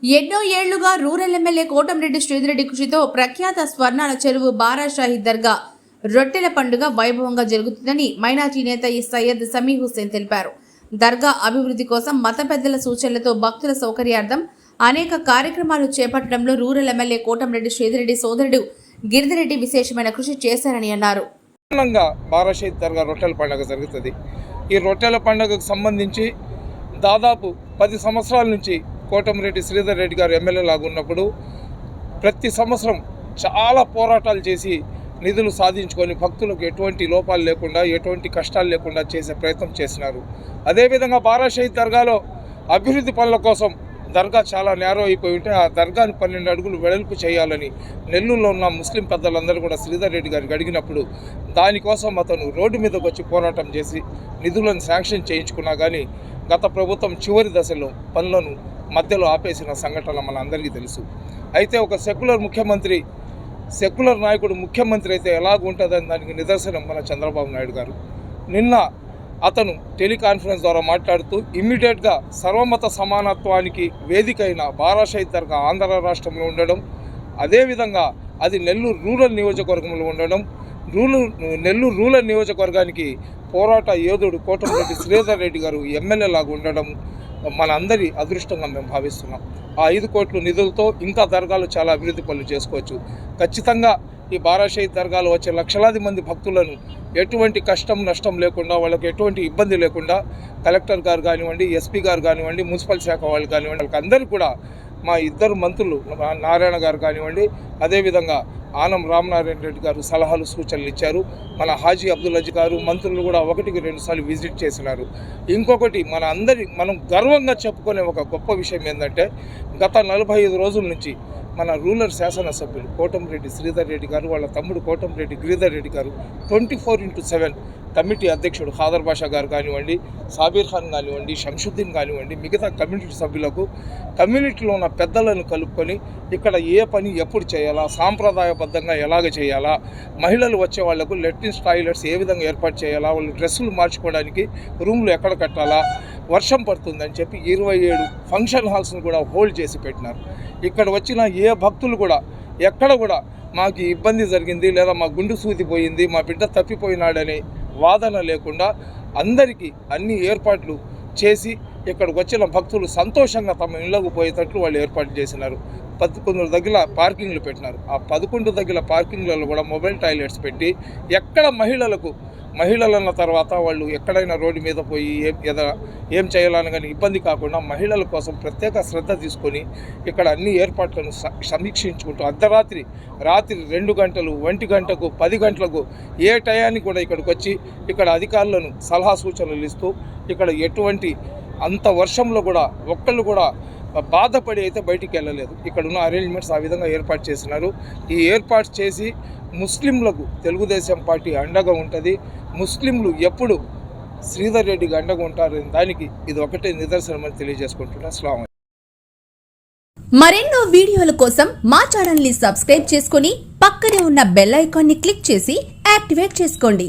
ఎన్నో ఏళ్లుగా rural MLA Kotamreddy Sridhar Reddy కృషితో ప్రఖ్యాత స్వర్ణాల చెరువు బారాషాహి దర్గా రొట్టెల పండుగ వైభవంగా జరుగుతుందని మైనార్టీ నేత సయ్యద్ సమీ హుస్సేన్ తెలిపారు. దర్గా అభివృద్ధి కోసం మత పెద్దల సూచనలతో భక్తుల సౌకర్యార్థం అనేక కార్యక్రమాలు చేపట్టడంలో రూరల్ ఎమ్మెల్యే కోటంరెడ్డి శ్రీధర్రెడ్డి సోదరుడు గిరిధిరెడ్డి విశేషమైన కృషి చేశారని అన్నారు. బారాషాహి దర్గా రొట్టెల పండుగ జరుగుతుంది. ఈ రొట్టెల పండుగకు సంబంధించి దాదాపు 10 సంవత్సరాల నుంచి కోటంరెడ్డి శ్రీధర్రెడ్డి గారు ఎమ్మెల్యే లాగా ఉన్నప్పుడు ప్రతి సంవత్సరం చాలా పోరాటాలు చేసి నిధులు సాధించుకొని భక్తులకు ఎటువంటి లోపాలు లేకుండా ఎటువంటి కష్టాలు లేకుండా చేసే ప్రయత్నం చేసినారు. అదేవిధంగా బారాషాహి దర్గాలో అభివృద్ధి పనుల కోసం దర్గా చాలా నేరో అయిపోయి ఉంటే ఆ దర్గాని 12 అడుగులు వెడల్పు చేయాలని నెల్లూరులో ఉన్న ముస్లిం పెద్దలందరూ కూడా శ్రీధర్రెడ్డి గారికి అడిగినప్పుడు దానికోసం అతను రోడ్డు మీదకి వచ్చి పోరాటం చేసి నిధులను శాంక్షన్ చేయించుకున్నా కానీ గత ప్రభుత్వం చివరి దశలో పనులను మధ్యలో ఆపేసిన సంఘటన మన అందరికీ తెలుసు. అయితే ఒక సెక్యులర్ నాయకుడు ముఖ్యమంత్రి అయితే ఎలాగుంటుందని దానికి నిదర్శనం మన చంద్రబాబు నాయుడు గారు. నిన్న అతను టెలికాన్ఫరెన్స్ ద్వారా మాట్లాడుతూ ఇమ్మీడియట్గా సర్వమత సమానత్వానికి వేదికైన బారాషాహి దర్గా ఆంధ్ర రాష్ట్రంలో ఉండడం, అదేవిధంగా అది నెల్లూరు రూరల్ నియోజకవర్గంలో ఉండడం, నెల్లూరు రూరల్ నియోజకవర్గానికి పోరాట యోధుడు కోటంరెడ్డి శ్రీధర్రెడ్డి గారు ఎమ్మెల్యే లాగా ఉండడం మన అందరి అదృష్టంగా మేము భావిస్తున్నాం. ఆ 5 కోట్ల నిధులతో ఇంకా దర్గాలు చాలా అభివృద్ధి పనులు చేసుకోవచ్చు. ఖచ్చితంగా ఈ బారాషాహి దర్గాలో వచ్చే లక్షలాది మంది భక్తులను ఎటువంటి కష్టం నష్టం లేకుండా, వాళ్ళకి ఎటువంటి ఇబ్బంది లేకుండా కలెక్టర్ గారు కానివ్వండి, ఎస్పీ గారు కానివ్వండి, మున్సిపల్ శాఖ వాళ్ళు కానివ్వండి, వాళ్ళకి అందరికీ కూడా మా 2 మంత్రులు నారాయణ గారు కానివ్వండి, అదేవిధంగా ఆనం రామనారాయణ రెడ్డి గారు సలహాలు సూచనలు ఇచ్చారు. మన హాజీ అబ్దుల్ అజీ గారు మంత్రులు కూడా 1-2 సార్లు విజిట్ చేసినారు. ఇంకొకటి మనం గర్వంగా చెప్పుకునే ఒక గొప్ప విషయం ఏంటంటే గత 45 రోజుల నుంచి మన రూరల్ శాసనసభ్యులు కోటంరెడ్డి శ్రీధర్రెడ్డి గారు, వాళ్ళ తమ్ముడు కోటంరెడ్డి గిరిధర్రెడ్డి గారు 24/7 కమిటీ అధ్యక్షుడు ఖాదర్ బాషా గారు కానివ్వండి, సాబీర్ ఖాన్ కానివ్వండి, శంషుద్దీన్ కానివ్వండి, మిగతా కమ్యూనిటీ సభ్యులకు కమ్యూనిటీలో ఉన్న పెద్దలను కలుపుకొని ఇక్కడ ఏ పని ఎప్పుడు చేయాలా, సాంప్రదాయబద్ధంగా ఎలాగ చేయాలా, మహిళలు వచ్చే వాళ్లకు లెట్రిన్స్ టాయిలెట్స్ ఏ విధంగా ఏర్పాటు చేయాలా, వాళ్ళు డ్రెస్సులు మార్చుకోవడానికి రూమ్లు ఎక్కడ కట్టాలా, వర్షం పడుతుందని చెప్పి 27 ఫంక్షన్ హాల్స్ను కూడా హోల్డ్ చేసి పెట్టినారు. ఇక్కడ వచ్చిన ఏ భక్తులు కూడా ఎక్కడ కూడా మాకు ఇబ్బంది జరిగింది లేదా మా గుండు సూది పోయింది, మా బిడ్డ తప్పిపోయినాడనే వాదన లేకుండా అందరికీ అన్ని ఏర్పాట్లు చేసి ఇక్కడికి వచ్చిన భక్తులు సంతోషంగా తమ ఇళ్లకు పోయేటట్లు వాళ్ళు ఏర్పాటు చేసినారు. 11 దగ్గర పార్కింగ్లు పెట్టినారు. ఆ 11 దగ్గర పార్కింగ్లలో కూడా మొబైల్ టాయిలెట్స్ పెట్టి ఎక్కడ మహిళలన్న తర్వాత వాళ్ళు ఎక్కడైనా రోడ్డు మీద పోయి ఏం చేయాలని కానీ ఇబ్బంది కాకుండా మహిళల కోసం ప్రత్యేక శ్రద్ధ తీసుకొని ఇక్కడ అన్ని ఏర్పాట్లను సమీక్షించుకుంటూ అర్ధరాత్రి 2 గంటలు, 1 గంటకు, 10 గంటలకు ఏ టయానికి కూడా ఇక్కడికి వచ్చి ఇక్కడ అధికారులను సలహా సూచనలు ఇస్తూ ఇక్కడ ఎటువంటి అంత వర్షంలో కూడా ఒక్కళ్ళు కూడా బాధపడి అయితే బయటికి వెళ్ళలేదు. ఇక్కడ ఉన్న అరేంజ్మెంట్స్ ఆ విధంగా ఏర్పాటు చేసినారు. ఈ ఏర్పాటు చేసి ముస్లింలకు తెలుగుదేశం పార్టీ అండగా ఉంటుంది. ముస్లింలు ఎప్పుడు శ్రీధర్రెడ్డికి అండగా ఉంటారని దానికి ఇది ఒకటే నిదర్శనం అని తెలియజేసుకుంటున్నా. అస్సలాము అలైకుం. మరెన్నో వీడియోల కోసం మా ఛానల్ ని సబ్స్క్రైబ్ చేసుకుని పక్కనే ఉన్న బెల్ ఐకాన్ ని క్లిక్ చేసి యాక్టివేట్ చేసుకోండి.